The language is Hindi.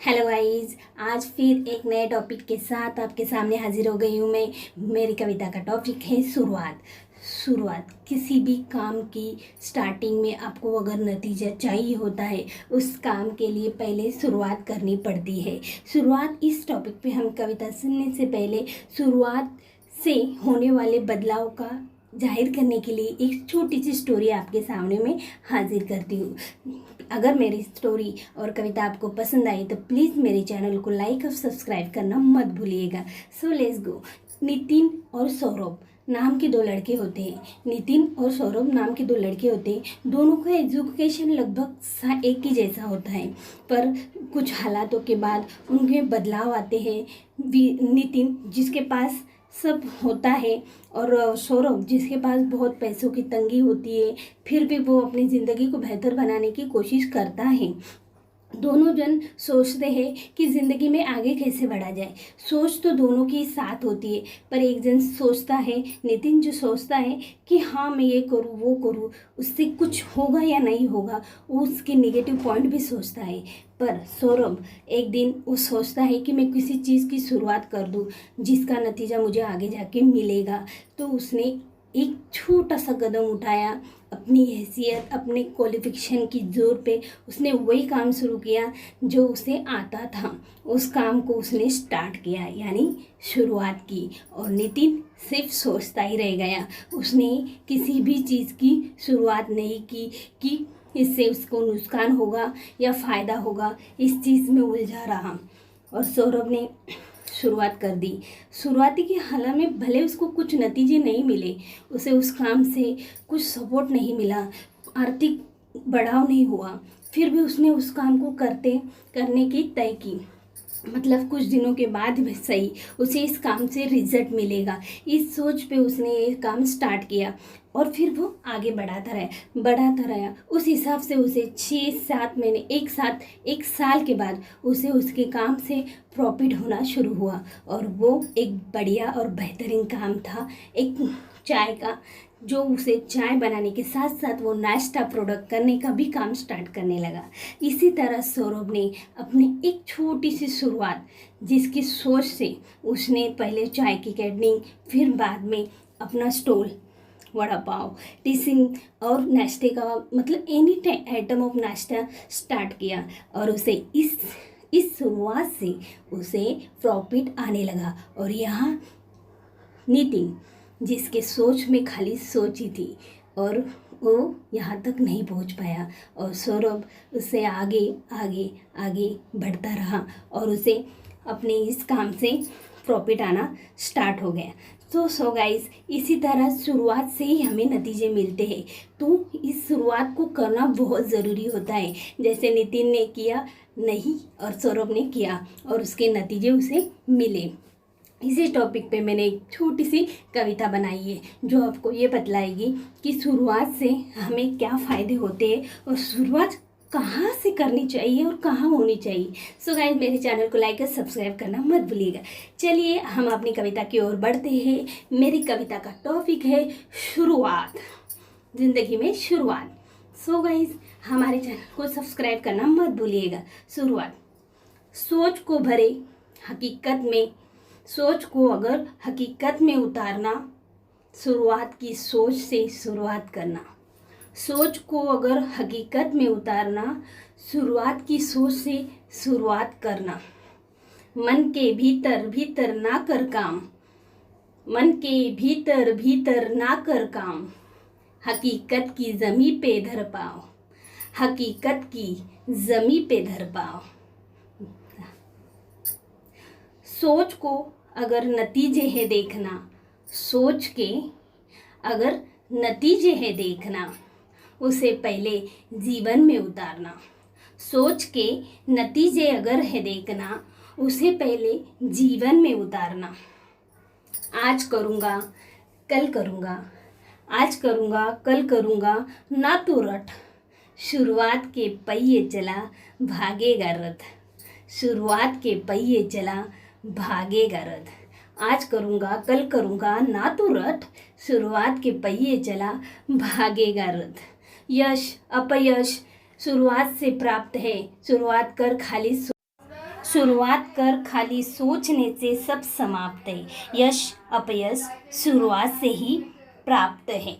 हेलो गाइस, आज फिर एक नए टॉपिक के साथ आपके सामने हाजिर हो गई हूँ मैं। मेरी कविता का टॉपिक है शुरुआत। शुरुआत किसी भी काम की स्टार्टिंग में आपको अगर नतीजा चाहिए होता है, उस काम के लिए पहले शुरुआत करनी पड़ती है। शुरुआत इस टॉपिक पे हम कविता सुनने से पहले शुरुआत से होने वाले बदलाव का जाहिर करने के लिए एक छोटी सी स्टोरी आपके सामने में हाजिर करती हूँ। अगर मेरी स्टोरी और कविता आपको पसंद आई तो प्लीज़ मेरे चैनल को लाइक और सब्सक्राइब करना मत भूलिएगा। So let's go. नितिन और सौरभ नाम के दो लड़के होते हैं। नितिन और सौरभ नाम के दो लड़के होते हैं। दोनों का एजुकेशन लगभग एक ही जैसा होता है, पर कुछ हालातों के बाद उनके बदलाव आते हैं। नितिन जिसके पास सब होता है और सौरभ जिसके पास बहुत पैसों की तंगी होती है, फिर भी वो अपनी ज़िंदगी को बेहतर बनाने की कोशिश करता है। दोनों जन सोचते हैं कि ज़िंदगी में आगे कैसे बढ़ा जाए। सोच तो दोनों की साथ होती है, पर एक जन सोचता है, नितिन जो सोचता है कि हाँ मैं ये करूँ वो करूँ, उससे कुछ होगा या नहीं होगा, वो उसके नेगेटिव पॉइंट भी सोचता है। पर सौरभ एक दिन वो सोचता है कि मैं किसी चीज़ की शुरुआत कर दूँ जिसका नतीजा मुझे आगे जाके मिलेगा। तो उसने एक छोटा सा कदम उठाया। अपनी हैसियत, अपने क्वालिफिकेशन की जोर पे उसने वही काम शुरू किया जो उसे आता था। उस काम को उसने स्टार्ट किया, यानी शुरुआत की। और नितिन सिर्फ सोचता ही रह गया। उसने किसी भी चीज़ की शुरुआत नहीं की कि इससे उसको नुकसान होगा या फ़ायदा होगा। इस चीज़ में उलझा रहा और सौरभ ने शुरुआत कर दी। शुरुआती की हालत में भले उसको कुछ नतीजे नहीं मिले, उसे उस काम से कुछ सपोर्ट नहीं मिला, आर्थिक बढ़ाव नहीं हुआ, फिर भी उसने उस काम को करने की तय की। मतलब कुछ दिनों के बाद भी सही उसे इस काम से रिजल्ट मिलेगा, इस सोच पे उसने ये काम स्टार्ट किया और फिर वो आगे बढ़ाता रहा। उस हिसाब से उसे 6-7 महीने, एक साल के बाद उसे उसके काम से प्रॉफिट होना शुरू हुआ। और वो एक बढ़िया और बेहतरीन काम था, एक चाय का, जो उसे चाय बनाने के साथ साथ वो नाश्ता प्रोडक्ट करने का भी काम स्टार्ट करने लगा। इसी तरह सौरभ ने अपनी एक छोटी सी शुरुआत, जिसकी सोच से उसने पहले चाय की कैटरिंग, फिर बाद में अपना स्टॉल, वड़ा पाव, टिफिन और नाश्ते का, मतलब एनी आइटम ऑफ नाश्ता स्टार्ट किया। और उसे इस शुरुआत से उसे प्रॉफिट आने लगा। और यहाँ नितिन, जिसके सोच में खाली सोच ही थी, और वो यहाँ तक नहीं पहुँच पाया, और सौरभ उससे आगे आगे आगे बढ़ता रहा और उसे अपने इस काम से प्रॉफिट आना स्टार्ट हो गया। तो सो गाइस, इसी तरह शुरुआत से ही हमें नतीजे मिलते हैं। तो इस शुरुआत को करना बहुत ज़रूरी होता है। जैसे नितिन ने किया नहीं और सौरभ ने किया और उसके नतीजे उसे मिले। इसी टॉपिक पे मैंने एक छोटी सी कविता बनाई है जो आपको ये बतलाएगी कि शुरुआत से हमें क्या फ़ायदे होते हैं और शुरुआत कहाँ से करनी चाहिए और कहाँ होनी चाहिए। सो गाइस, मेरे चैनल को लाइक और सब्सक्राइब करना मत भूलिएगा। चलिए हम अपनी कविता की ओर बढ़ते हैं। मेरी कविता का टॉपिक है शुरुआत, ज़िंदगी में शुरुआत। सो गाइस, हमारे चैनल को सब्सक्राइब करना मत भूलिएगा। शुरुआत, सोच को भरे हकीकत में, सोच को अगर हकीकत में उतारना, शुरुआत की सोच से शुरुआत करना। सोच को अगर हकीकत में उतारना, शुरुआत की सोच से शुरुआत करना। मन के भीतर भीतर ना कर काम, मन के भीतर भीतर ना कर काम, हकीकत की ज़मीं पे धर पाओ, हकीकत की ज़मीं पे धर पाओ। सोच को अगर नतीजे है देखना, सोच के अगर नतीजे है देखना, उसे पहले जीवन में उतारना। सोच के नतीजे अगर है देखना, उसे पहले जीवन में उतारना। आज करूँगा कल करूँगा, आज करूँगा कल करूँगा, ना तो रट, शुरुआत के पहिए चला भागेगा रथ, शुरुआत के पहिए चला भागेगा रथ। आज करूँगा कल करूँगा, ना तो रट, शुरुआत के पहिए चला भागेगा रथ। यश अपयश शुरुआत से प्राप्त है, शुरुआत कर खाली शुरुआत कर खाली सोचने से सब समाप्त है। यश अपयश शुरुआत से ही प्राप्त है।